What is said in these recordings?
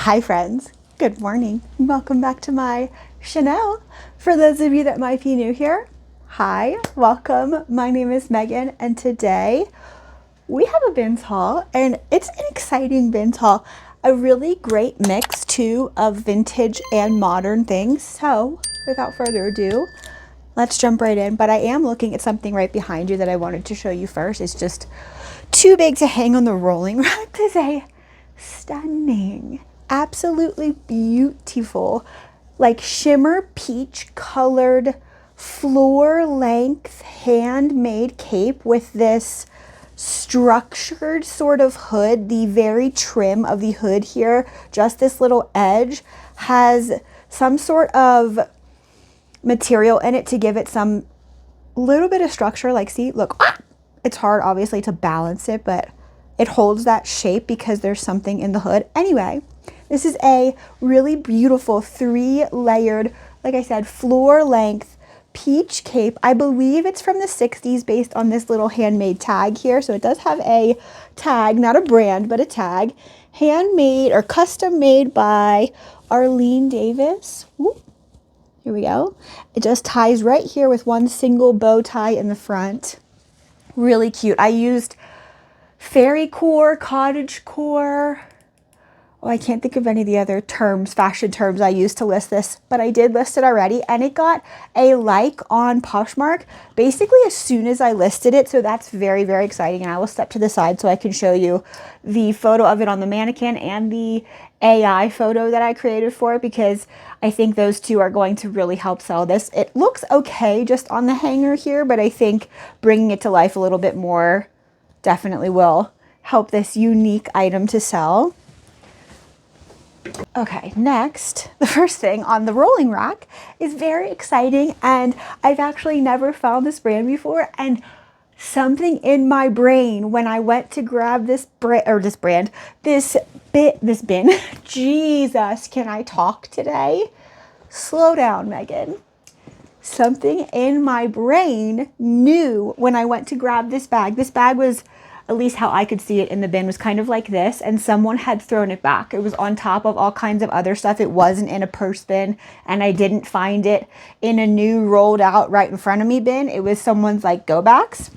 Hi friends, good morning. Welcome back to my Chanel. For those of you that might be new here, hi, welcome. My name is Megan and today we have a bins haul and it's an exciting bins haul. A really great mix too of vintage and modern things. So without further ado, let's jump right in. But I am looking at something right behind you that I wanted to show you first. It's just too big to hang on the rolling rack today. Stunning, absolutely beautiful, like shimmer peach colored floor length handmade cape with this structured sort of hood. The very trim of the hood here, just this little edge, has some sort of material in it to give it some little bit of structure. Like, see, look, it's hard obviously to balance it, but it holds that shape because there's something in the hood. Anyway, this is a really beautiful 3-layered, like I said, floor length peach cape. I believe it's from the 60s based on this little handmade tag here. So it does have a tag, not a brand, but a tag. Handmade or custom made by Arlene Davis. Whoop. Here we go. It just ties right here with one single bow tie in the front. Really cute. I used fairy core, cottage core. Oh, I can't think of any of the other terms, fashion terms I used to list this, but I did list it already and it got a like on Poshmark basically as soon as I listed it. So that's very, very exciting. And I will step to the side so I can show you the photo of it on the mannequin and the AI photo that I created for it, because I think those two are going to really help sell this. It looks okay just on the hanger here, but I think bringing it to life a little bit more definitely will help this unique item to sell. Okay, next, the first thing on the rolling rack is very exciting, and I've actually never found this brand before, and something in my brain when I went to grab this bin, Jesus, can I talk today? Slow down, Megan. Something in my brain knew when I went to grab this bag was, at least how I could see it in the bin, was kind of like this, and someone had thrown it back. It was on top of all kinds of other stuff. It wasn't in a purse bin, and I didn't find it in a new rolled out right in front of me bin. It was someone's like go backs.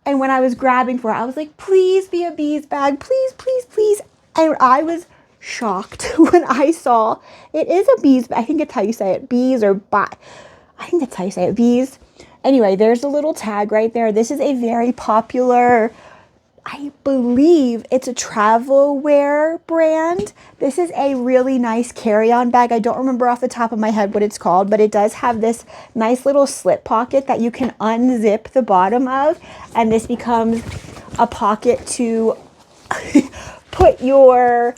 And when I was grabbing for it, I was like, please be a bees bag, please, please, please. And I was shocked when I saw it is a bees bag. I think it's how you say it, bees or I think that's how you say it, bees. Anyway, there's a little tag right there. This is a very popular, I believe it's a travel wear brand. This is a really nice carry-on bag. I don't remember off the top of my head what it's called, but it does have this nice little slip pocket that you can unzip the bottom of, and this becomes a pocket to put your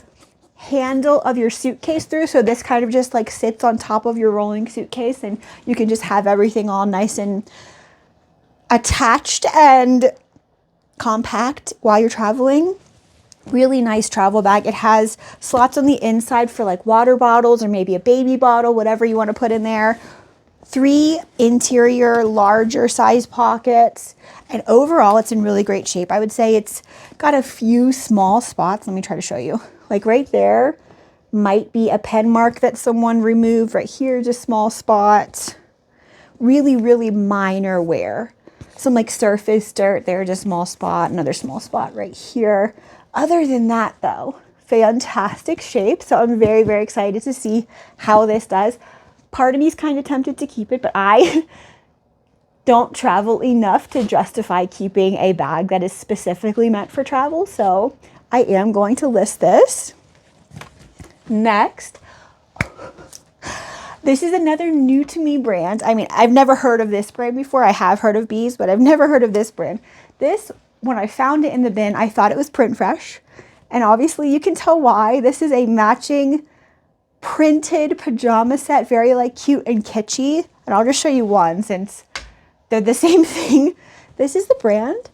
handle of your suitcase through. So this kind of just like sits on top of your rolling suitcase, and you can just have everything all nice and attached and compact while you're traveling. Really nice travel bag. It has slots on the inside for like water bottles or maybe a baby bottle, whatever you want to put in there. 3 interior larger size pockets, and overall it's in really great shape. I would say it's got a few small spots. Let me try to show you. Like right there might be a pen mark that someone removed. Right here is a small spot. Really, really minor wear. Some like surface dirt, there's a small spot, another small spot right here. Other than that though, fantastic shape. So I'm very, very excited to see how this does. Part of me is kind of tempted to keep it, but I don't travel enough to justify keeping a bag that is specifically meant for travel. So I am going to list this. Next, this is another new to me brand. I mean, I've never heard of this brand before. I have heard of bees, but I've never heard of this brand. This, when I found it in the bin, I thought it was Print Fresh. And obviously you can tell why. This is a matching printed pajama set, very like cute and kitschy. And I'll just show you one since they're the same thing. This is the brand.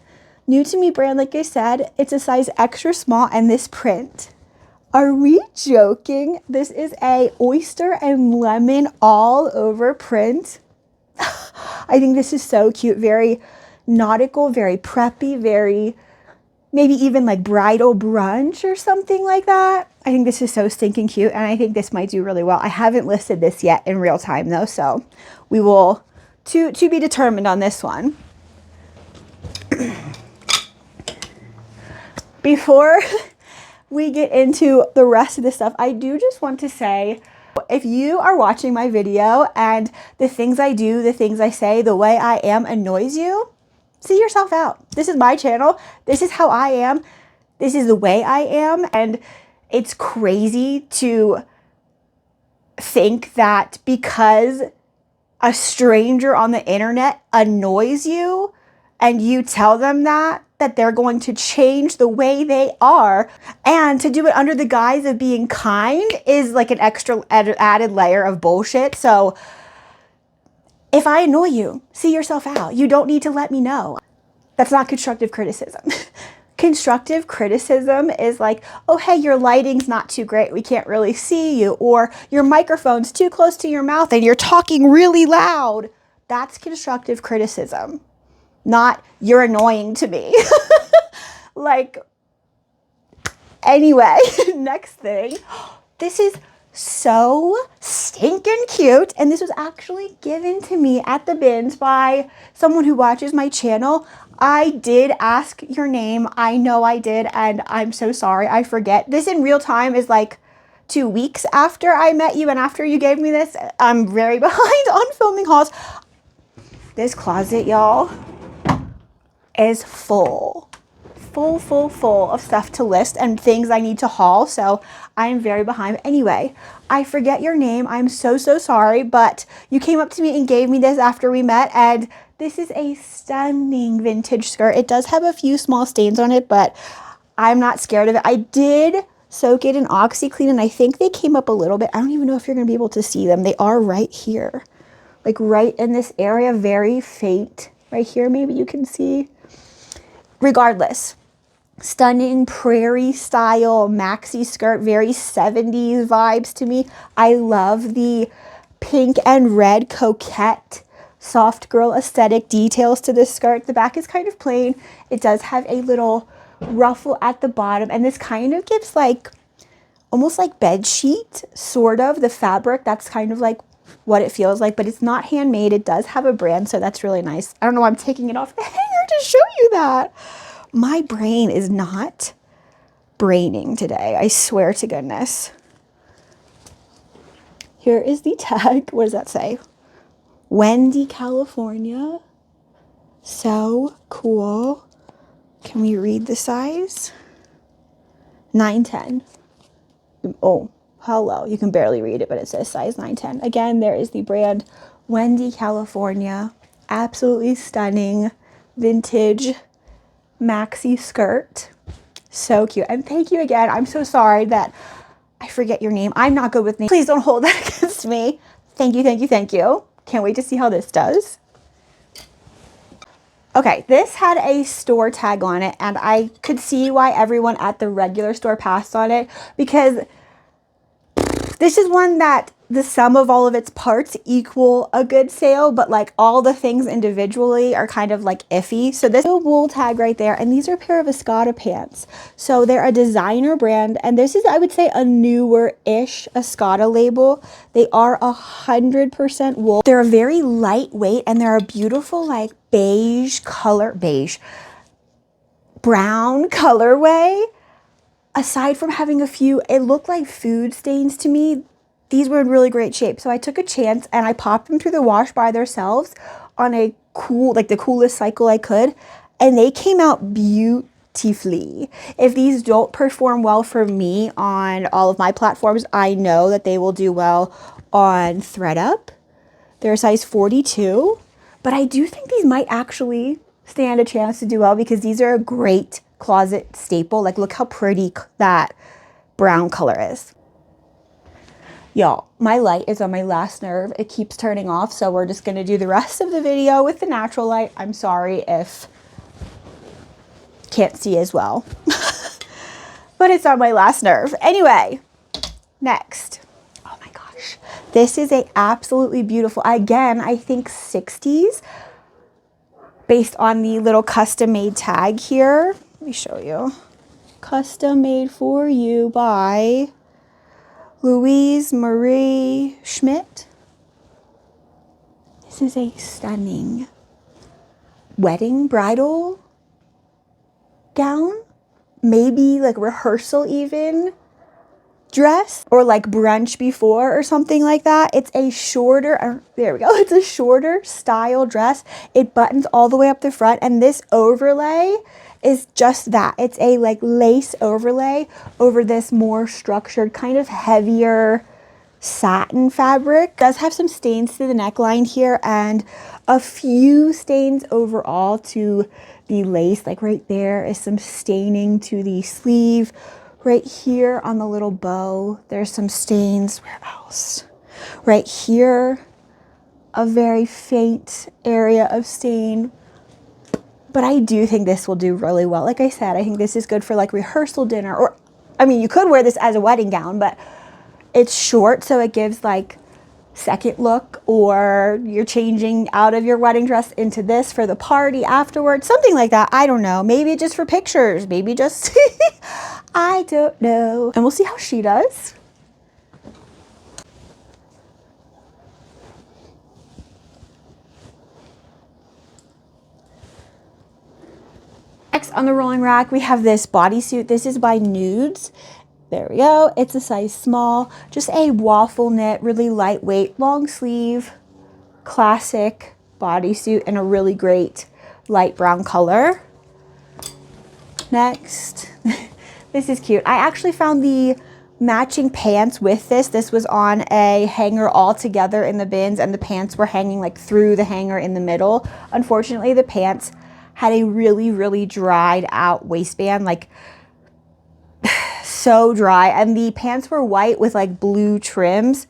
New to me brand, like I said. It's a size extra small, and this print. Are we joking? This is a oyster and lemon all over print. I think this is so cute. Very nautical, very preppy, very maybe even like bridal brunch or something like that. I think this is so stinking cute, and I think this might do really well. I haven't listed this yet in real time though, so we will to be determined on this one. Before we get into the rest of this stuff, I do just want to say, if you are watching my video and the things I do, the things I say, the way I am annoys you, see yourself out. This is my channel. This is how I am. This is the way I am. And it's crazy to think that because a stranger on the internet annoys you and you tell them that they're going to change the way they are, and to do it under the guise of being kind is like an extra added layer of bullshit. So if I annoy you, see yourself out. You don't need to let me know. That's not constructive criticism. Constructive criticism is like, oh, hey, your lighting's not too great. We can't really see you. Or your microphone's too close to your mouth and you're talking really loud. That's constructive criticism. Not, you're annoying to me. Like, anyway, next thing. This is so stinking cute. And this was actually given to me at the bins by someone who watches my channel. I did ask your name. I know I did. And I'm so sorry. I forget. This in real time is like 2 weeks after I met you and after you gave me this. I'm very behind on filming hauls. This closet, y'all, is full of stuff to list and things I need to haul. So I'm very behind. Anyway, I forget your name. I'm so sorry, but you came up to me and gave me this after we met, and this is a stunning vintage skirt. It does have a few small stains on it, but I'm not scared of it. I did soak it in OxyClean, and I think they came up a little bit. I don't even know if you're going to be able to see them. They are right here, like right in this area, very faint. Right here, maybe you can see. Regardless, stunning prairie style maxi skirt, very 70s vibes to me. I love the pink and red coquette soft girl aesthetic details to this skirt. The back is kind of plain. It does have a little ruffle at the bottom, and this kind of gives like almost like bed sheet, sort of. The fabric, that's kind of like what it feels like, but it's not handmade. It does have a brand, so that's really nice. I don't know why I'm taking it off the hanger to show you that. My brain is not braining today. I swear to goodness. Here is the tag. What does that say? Wendy, California. So cool. Can we read the size? 910. Oh, hello. You can barely read it, but it says size 910. Again, there is the brand Wendy, California. Absolutely stunning vintage maxi skirt. So cute. And thank you again. I'm so sorry that I forget your name. I'm not good with names. Please don't hold that against me. Thank you, thank you, thank you. Can't wait to see how this does. Okay, this had a store tag on it, and I could see why everyone at the regular store passed on it, because this is one that the sum of all of its parts equal a good sale, but like all the things individually are kind of like iffy. So this is a wool tag right there, and these are a pair of Escada pants. So they're a designer brand, and this is, I would say, a newer-ish Escada label. They are 100% wool. They're very lightweight, and they're a beautiful like brown colorway. Aside from having a few, it looked like food stains to me. These were in really great shape. So I took a chance and I popped them through the wash by themselves on a cool, like the coolest cycle I could. And they came out beautifully. If these don't perform well for me on all of my platforms, I know that they will do well on THREDUP. They're a size 42. But I do think these might actually stand a chance to do well, because these are a great closet staple. Like, look how pretty that brown color is. Y'all, my light is on my last nerve. It keeps turning off, so we're just gonna do the rest of the video with the natural light. I'm sorry if can't see as well, but it's on my last nerve. Anyway, next. Oh my gosh. This is a absolutely beautiful, again, I think 60s, based on the little custom made tag here. Let me show you. custom made for you by Louise Marie Schmidt. This is a stunning wedding bridal gown, maybe like rehearsal even dress, or like brunch before or something like that. It's a shorter, there we go, it's a shorter style dress. It buttons all the way up the front, and this overlay is just that. It's a like lace overlay over this more structured, kind of heavier satin fabric. It does have some stains to the neckline here and a few stains overall to the lace. Like right there is some staining to the sleeve. Right here on the little bow, there's some stains. Where else? Right here, a very faint area of stain. But I do think this will do really well. Like I said, I think this is good for like rehearsal dinner, or, I mean, you could wear this as a wedding gown, but it's short, so it gives like second look, or you're changing out of your wedding dress into this for the party afterwards, something like that. I don't know, maybe just for pictures, maybe just, I don't know. And we'll see how she does. Next on the rolling rack, we have this bodysuit. This is by Nudes. There we go. It's a size small, just a waffle knit, really lightweight, long sleeve, classic bodysuit in a really great light brown color. Next, this is cute. I actually found the matching pants with this. This was on a hanger all together in the bins, and the pants were hanging like through the hanger in the middle. Unfortunately, the pants had a really dried out waistband, like so dry, and the pants were white with like blue trims,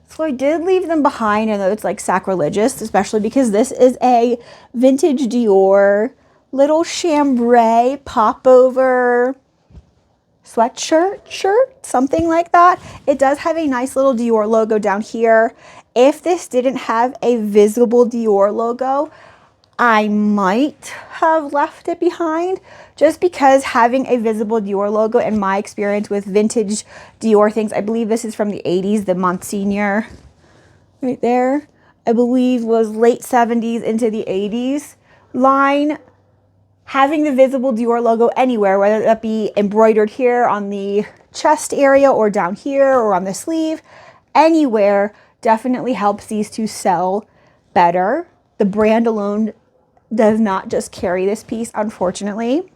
so I did leave them behind. And though it's like sacrilegious, especially because this is a vintage Dior little chambray popover sweatshirt, something like that. It does have a nice little Dior logo down here. If this didn't have a visible Dior logo, I might have left it behind, just because having a visible Dior logo, in my experience with vintage Dior things, I believe this is from the 80s, the Monsignor right there, I believe was late 70s into the 80s line. Having the visible Dior logo anywhere, whether that be embroidered here on the chest area or down here or on the sleeve, anywhere, definitely helps these to sell better. The brand alone does not just carry this piece, unfortunately.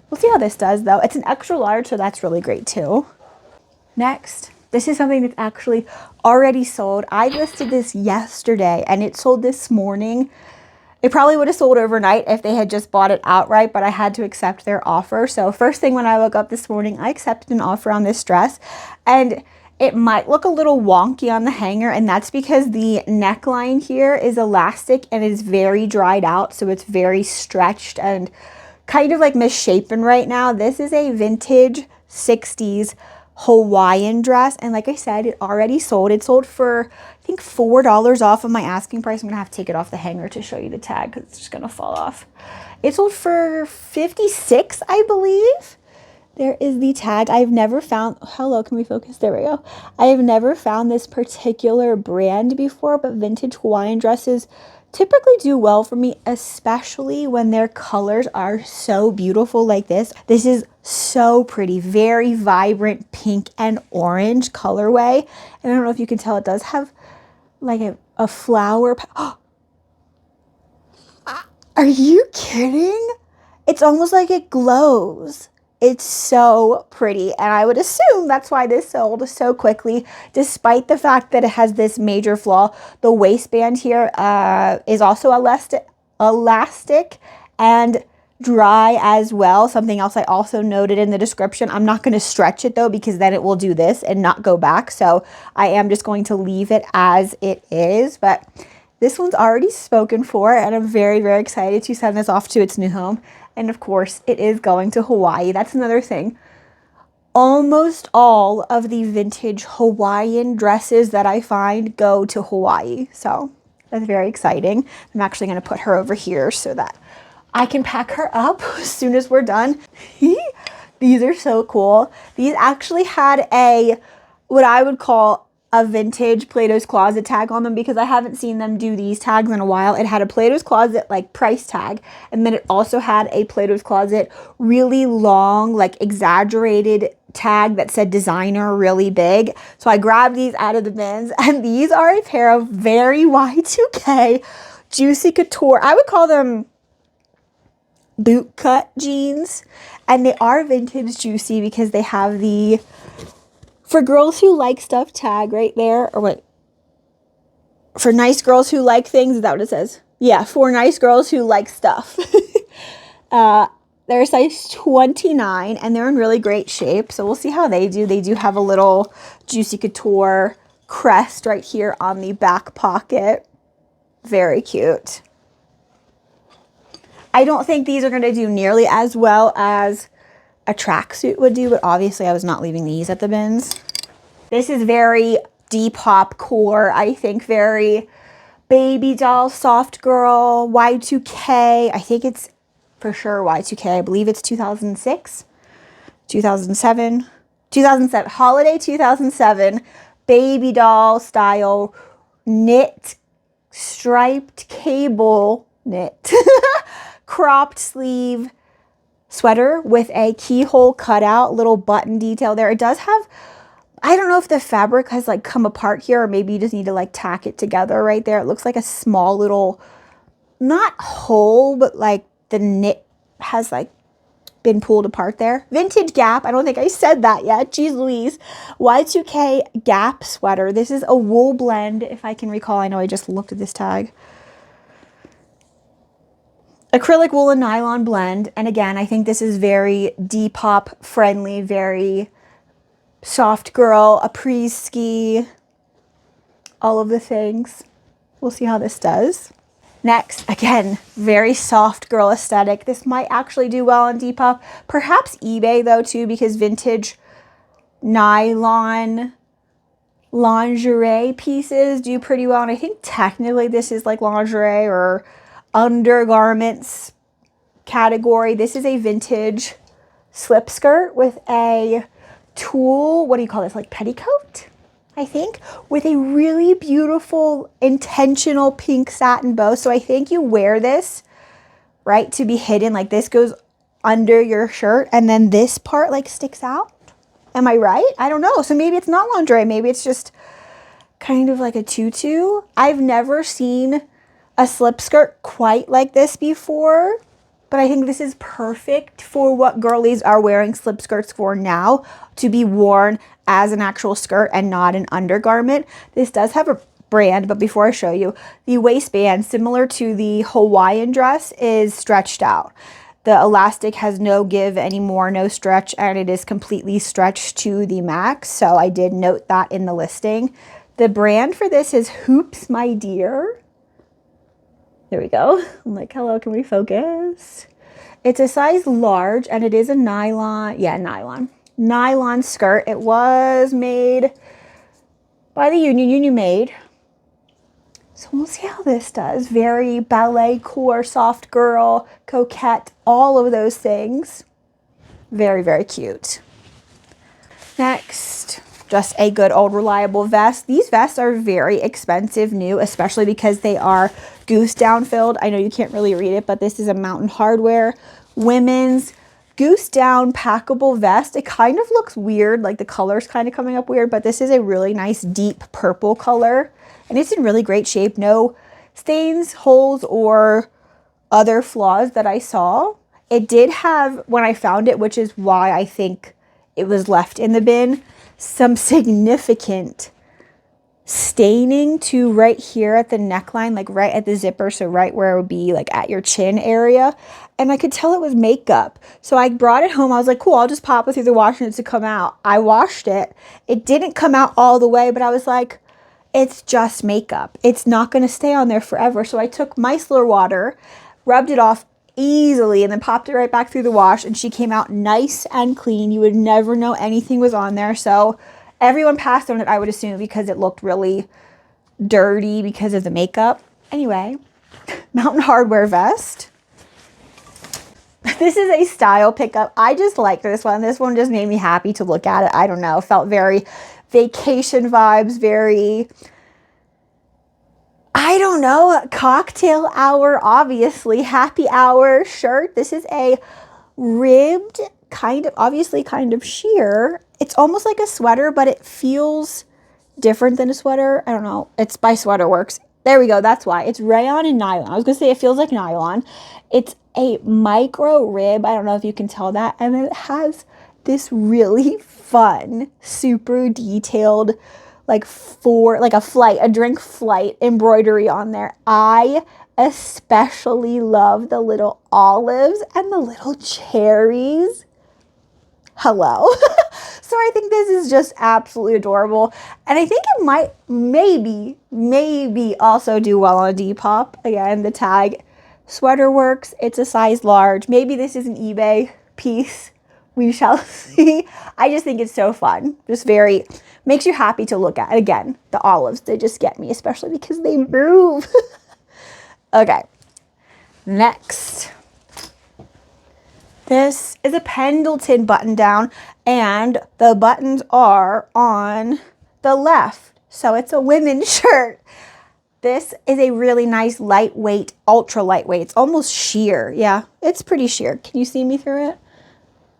We'll see how this does though. It's an extra large, so that's really great too. Next, this is something that's actually already sold. I listed this yesterday and it sold this morning. It probably would have sold overnight if they had just bought it outright, but I had to accept their offer. So first thing when I woke up this morning, I accepted an offer on this dress, and it might look a little wonky on the hanger, and that's because the neckline here is elastic and is very dried out, so it's very stretched and kind of like misshapen right now. This is a vintage 60s Hawaiian dress, and like I said, it already sold. It sold for, I think, $4 off of my asking price. I'm gonna have to take it off the hanger to show you the tag because it's just gonna fall off. It sold for $56, I believe. There is the tag. I've never found, hello, can we focus? There we go. I have never found this particular brand before, but vintage Hawaiian dresses typically do well for me, especially when their colors are so beautiful like this. This is so pretty, very vibrant pink and orange colorway. And I don't know if you can tell, it does have like a flower. Are you kidding? It's almost like it glows. It's so pretty, and I would assume that's why this sold so quickly, despite the fact that it has this major flaw. The waistband here is also elastic and dry as well. Something else I also noted in the description. I'm not going to stretch it though, because then it will do this and not go back. So I am just going to leave it as it is. But this one's already spoken for, and I'm very excited to send this off to its new home. And of course, it is going to Hawaii. That's another thing. Almost all of the vintage Hawaiian dresses that I find go to Hawaii. So that's very exciting. I'm actually going to put her over here so that I can pack her up as soon as we're done. These are so cool. These actually had what I would call a vintage Plato's Closet tag on them, because I haven't seen them do these tags in a while. It had a Plato's Closet like price tag, and then it also had a Plato's Closet really long, like exaggerated tag that said designer really big. So I grabbed these out of the bins, and these are a pair of very Y2K Juicy Couture. I would call them boot cut jeans, and they are vintage juicy because they have the for girls who like stuff tag right there, or what, for nice girls who like things, is that what it says? Yeah, for nice girls who like stuff. They're a size 29 and they're in really great shape, so we'll see how they do. They do have a little Juicy Couture crest right here on the back pocket. Very cute. I don't think these are going to do nearly as well as a tracksuit would do, but obviously I was not leaving these at the bins. This is very Depop core, I think, very baby doll, soft girl, Y2K. I think it's for sure Y2K. I believe it's 2006, 2007, holiday 2007, baby doll style knit, striped cable knit, cropped sleeve sweater with a keyhole cutout, little button detail there. It does have, I don't know if the fabric has like come apart here, or maybe you just need to like tack it together right there. It looks like a small little, not hole, but like the knit has like been pulled apart there. Vintage Gap. I don't think I said that yet. Jeez Louise. Y2K Gap sweater. This is a wool blend, if I can recall. I know I just looked at this tag. Acrylic wool and nylon blend. And again, I think this is very Depop friendly, very soft girl, après ski, all of the things. We'll see how this does. Next, again, very soft girl aesthetic. This might actually do well on Depop. Perhaps eBay though too, because vintage nylon lingerie pieces do pretty well. And I think technically this is like lingerie or undergarments category. This is a vintage slip skirt with a tulle, what do you call this, like petticoat, I think, with a really beautiful intentional pink satin bow. So I think you wear this, right, to be hidden. Like this goes under your shirt and then this part like sticks out. Am I right? I don't know. So maybe it's not lingerie. Maybe it's just kind of like a tutu. I've never seen a slip skirt quite like this before, but I think this is perfect for what girlies are wearing slip skirts for now, to be worn as an actual skirt and not an undergarment. This does have a brand, but before I show you, the waistband, similar to the Hawaiian dress, is stretched out. The elastic has no give anymore, no stretch, and it is completely stretched to the max. So I did note that in the listing. The brand for this is Hoops My Dear. There we go. I'm like, hello, can we focus? It's a size large and it is a nylon, nylon skirt. It was made by the Union Made. So we'll see how this does. Very Balletcore, soft girl, coquette, all of those things. Very, very cute. Next, just a good old reliable vest. These vests are very expensive new, especially because they are goose down filled. I know you can't really read it, but this is a Mountain Hardwear women's goose down packable vest. It kind of looks weird, like the color's kind of coming up weird, but this is a really nice deep purple color and it's in really great shape. No stains, holes, or other flaws that I saw. It did have, when I found it, which is why I think it was left in the bin, some significant staining to right here at the neckline, like right at the zipper, so right where it would be like at your chin area, and I could tell it was makeup. So I brought it home. I was like, cool, I'll just pop it through the washer and it's to come out. I washed it. It didn't come out all the way, but I was like, it's just makeup. It's not going to stay on there forever. So I took micellar water, rubbed it off easily, and then popped it right back through the wash, and she came out nice and clean. You would never know anything was on there. So everyone passed on it, I would assume, because it looked really dirty because of the makeup. Anyway, Mountain Hardwear vest. This is a style pickup. I just like this one. This one just made me happy to look at it. I don't know. Felt very vacation vibes, very, I don't know, cocktail hour, obviously, happy hour shirt. This is a ribbed, kind of, obviously kind of sheer. It's almost like a sweater, but it feels different than a sweater. I don't know. It's by Sweater Works. There we go. That's why. It's rayon and nylon. I was going to say it feels like nylon. It's a micro rib. I don't know if you can tell that. And it has this really fun, super detailed, like a drink flight embroidery on there. I especially love the little olives and the little cherries. Hello. So I think this is just absolutely adorable. And I think it might maybe also do well on a Depop. Again, the tag Sweater Works. It's a size large. Maybe this is an eBay piece. We shall see. I just think it's so fun. Just very, makes you happy to look at. Again, the olives, they just get me, especially because they move. Okay, next. This is a Pendleton button down, and the buttons are on the left. So it's a women's shirt. This is a really nice lightweight, ultra lightweight. It's almost sheer. Yeah, it's pretty sheer. Can you see me through it?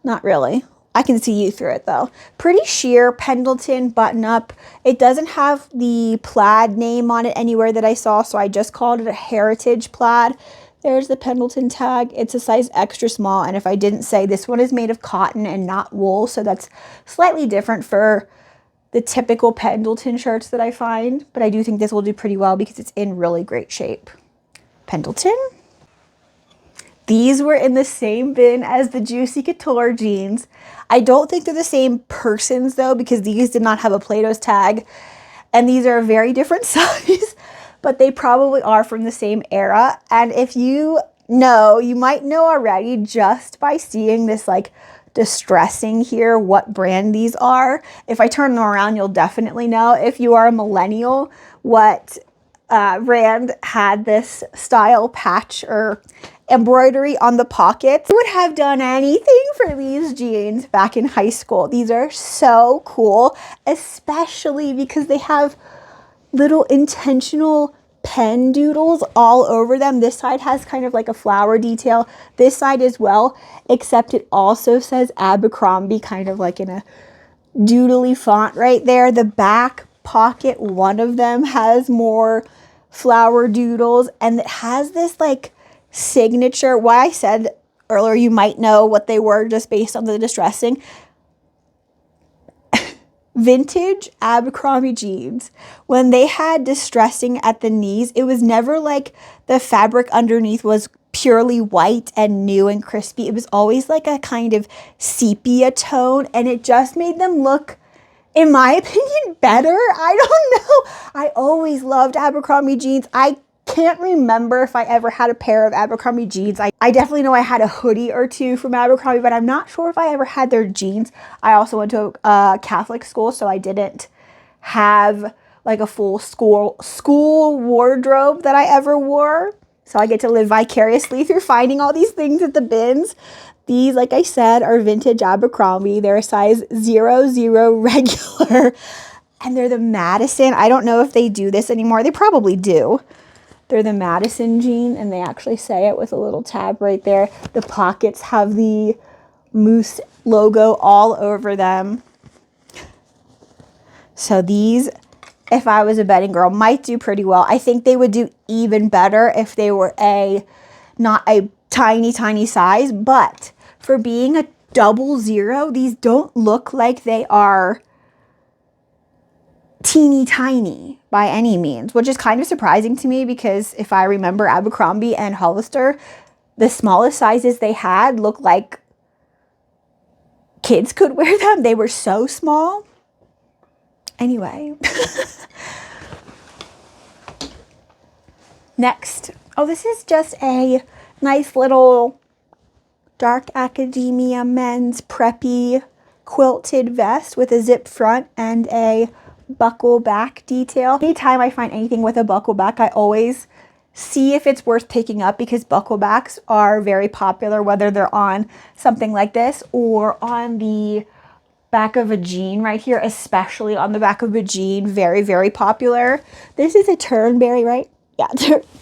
Not really. I can see you through it though. Pretty sheer Pendleton button up. It doesn't have the plaid name on it anywhere that I saw, so I just called it a heritage plaid. There's the Pendleton tag. It's a size extra small, and if I didn't say, this one is made of cotton and not wool, so that's slightly different for the typical Pendleton shirts that I find, but I do think this will do pretty well because it's in really great shape. Pendleton. These were in the same bin as the Juicy Couture jeans. I don't think they're the same persons though, because these did not have a Plato's tag, and these are a very different size, but they probably are from the same era. And if you know, you might know already just by seeing this like distressing here what brand these are. If I turn them around, you'll definitely know. If you are a millennial, what brand had this style patch or embroidery on the pockets. I would have done anything for these jeans back in high school. These are so cool, especially because they have little intentional pen doodles all over them. This side has kind of like a flower detail. This side as well, except it also says Abercrombie kind of like in a doodly font right there. The back pocket, one of them has more flower doodles, and it has this like signature. Why I said earlier you might know what they were just based on the distressing. Vintage Abercrombie jeans, when they had distressing at the knees, it was never like the fabric underneath was purely white and new and crispy. It was always like a kind of sepia tone, and it just made them look, in my opinion, better. I don't know. I always loved Abercrombie jeans. I can't remember if I ever had a pair of Abercrombie jeans. I definitely know I had a hoodie or two from Abercrombie, but I'm not sure if I ever had their jeans. I also went to a Catholic school, so I didn't have like a full school wardrobe that I ever wore. So I get to live vicariously through finding all these things at the bins. These, like I said, are vintage Abercrombie. They're a size 00 regular, and they're the Madison. I don't know if they do this anymore. They probably do. They're the Madison jean, and they actually say it with a little tab right there. The pockets have the moose logo all over them. So these, if I was a betting girl, might do pretty well. I think they would do even better if they were not a tiny size, but for being a 00, these don't look like they are teeny tiny by any means, which is kind of surprising to me because if I remember Abercrombie and Hollister, the smallest sizes they had looked like kids could wear them. They were so small. Anyway. Next. Oh, this is just a nice little dark academia men's preppy quilted vest with a zip front and a buckle back detail. Anytime I find anything with a buckle back, I always see if it's worth picking up, because bucklebacks are very popular, whether they're on something like this or on the back of a jean right here, especially on the back of a jean. Very, very popular. This is a Turnberry, right? Yeah,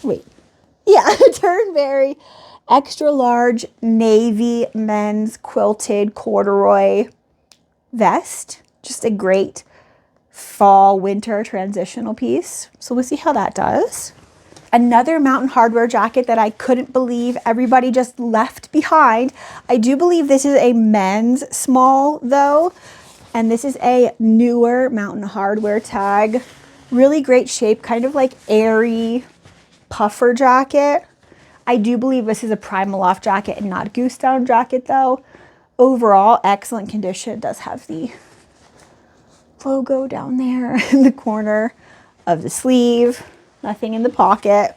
wait. Yeah, Turnberry extra large navy men's quilted corduroy vest. Just a great fall winter transitional piece. So we'll see how that does. Another Mountain Hardwear jacket that I couldn't believe everybody just left behind. I do believe this is a men's small though, and this is a newer Mountain Hardwear tag. Really great shape, kind of like airy puffer jacket. I do believe this is a Primaloft jacket and not a goose down jacket though. Overall, excellent condition. It does have the logo down there in the corner of the sleeve. Nothing in the pocket.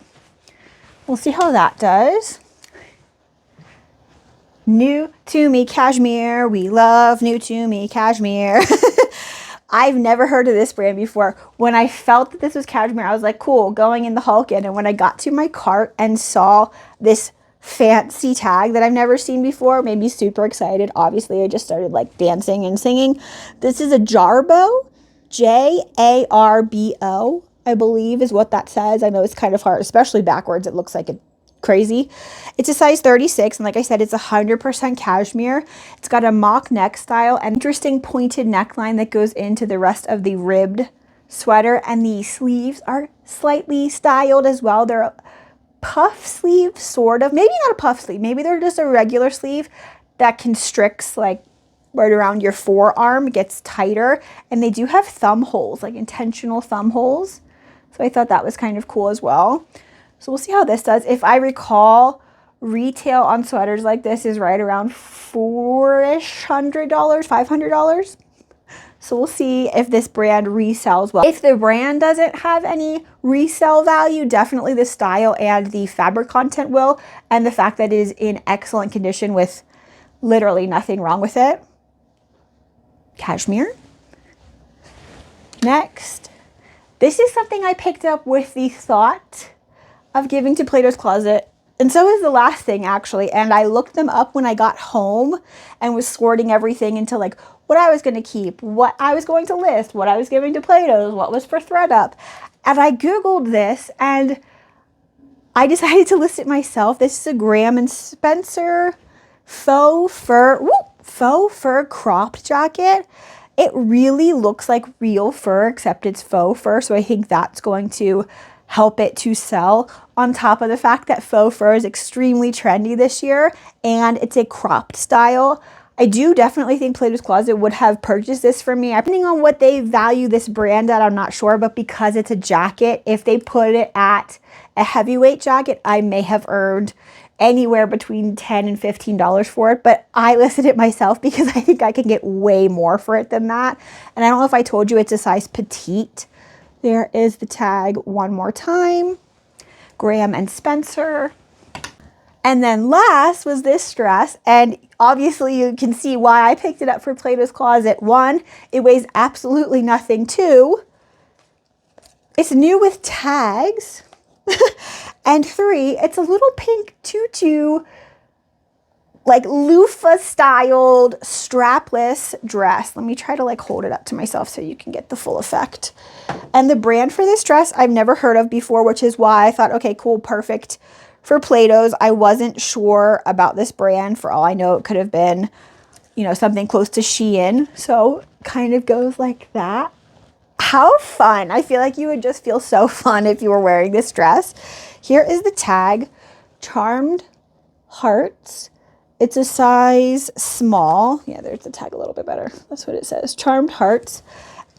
We'll see how that does. New to me Cashmere. We love new to me Cashmere. I've never heard of this brand before. When I felt that this was Cashmere, I was like, cool, going in the Hulkin. And when I got to my cart and saw this fancy tag that I've never seen before, made me super excited. Obviously, I just started like dancing and singing. This is a Jarbo, Jarbo, I believe is what that says. I know it's kind of hard, especially backwards. It looks like it crazy. It's a size 36, and like I said, it's 100% cashmere. It's got a mock neck style and interesting pointed neckline that goes into the rest of the ribbed sweater, and the sleeves are slightly styled as well. They're a puff sleeve, sort of. Maybe not a puff sleeve. Maybe they're just a regular sleeve that constricts like right around your forearm. It gets tighter, and they do have thumb holes, like intentional thumb holes. So I thought that was kind of cool as well. So we'll see how this does. If I recall, retail on sweaters like this is right around $400, $500. So we'll see if this brand resells well. If the brand doesn't have any resale value, definitely the style and the fabric content will, and the fact that it is in excellent condition with literally nothing wrong with it. Cashmere. Next, this is something I picked up with the thought of giving to Plato's Closet, and so is the last thing actually, and I looked them up when I got home and was sorting everything into like what I was going to keep, what I was going to list, what I was giving to Plato's, what was for THREDUP, and I googled this and I decided to list it myself. This is a Graham & Spencer faux fur cropped jacket. It really looks like real fur, except it's faux fur, so I think that's going to help it to sell, on top of the fact that faux fur is extremely trendy this year and it's a cropped style. I do definitely think Plato's Closet would have purchased this for me. Depending on what they value this brand at, I'm not sure, but because it's a jacket, if they put it at a heavyweight jacket, I may have earned anywhere between $10 and $15 for it, but I listed it myself because I think I can get way more for it than that. And I don't know if I told you it's a size petite. There is the tag one more time. Graham & Spencer. And then last was this dress, and obviously you can see why I picked it up for Plato's Closet. One, it weighs absolutely nothing. Two, it's new with tags. And three, it's a little pink tutu, like loofah styled strapless dress. Let me try to like hold it up to myself so you can get the full effect. And the brand for this dress I've never heard of before, which is why I thought, okay, cool, perfect for Plato's. I wasn't sure about this brand. For all I know, it could have been, you know, something close to Shein. So kind of goes like that. How fun. I feel like you would just feel so fun if you were wearing this dress. Here is the tag, Charmed Hearts. It's a size small. Yeah, there's the tag a little bit better. That's what it says, Charmed Hearts.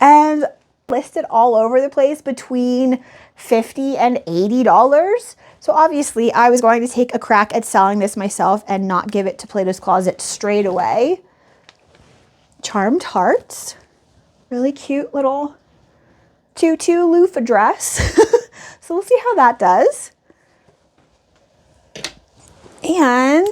And listed all over the place between $50 and $80. So obviously I was going to take a crack at selling this myself and not give it to Plato's Closet straight away. Charmed Hearts. Really cute little tutu loofah dress. So we'll see how that does. And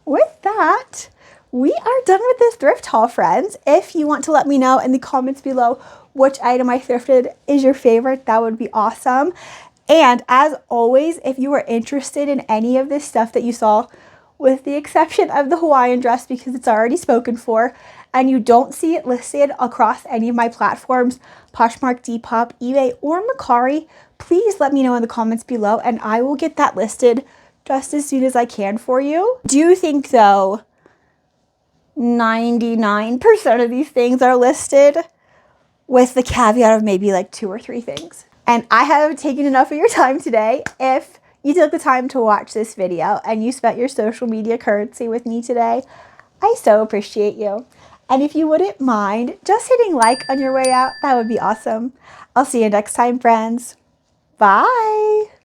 with that, we are done with this thrift haul, friends. If you want to let me know in the comments below which item I thrifted is your favorite, that would be awesome. And as always, if you are interested in any of this stuff that you saw, with the exception of the Hawaiian dress because it's already spoken for, and you don't see it listed across any of my platforms, Poshmark, Depop, eBay, or Mercari, please let me know in the comments below and I will get that listed just as soon as I can for you. Do you think though 99% of these things are listed, with the caveat of maybe like 2 or 3 things? And I have taken enough of your time today. If you took the time to watch this video and you spent your social media currency with me today, I so appreciate you. And if you wouldn't mind just hitting like on your way out, that would be awesome. I'll see you next time, friends. Bye.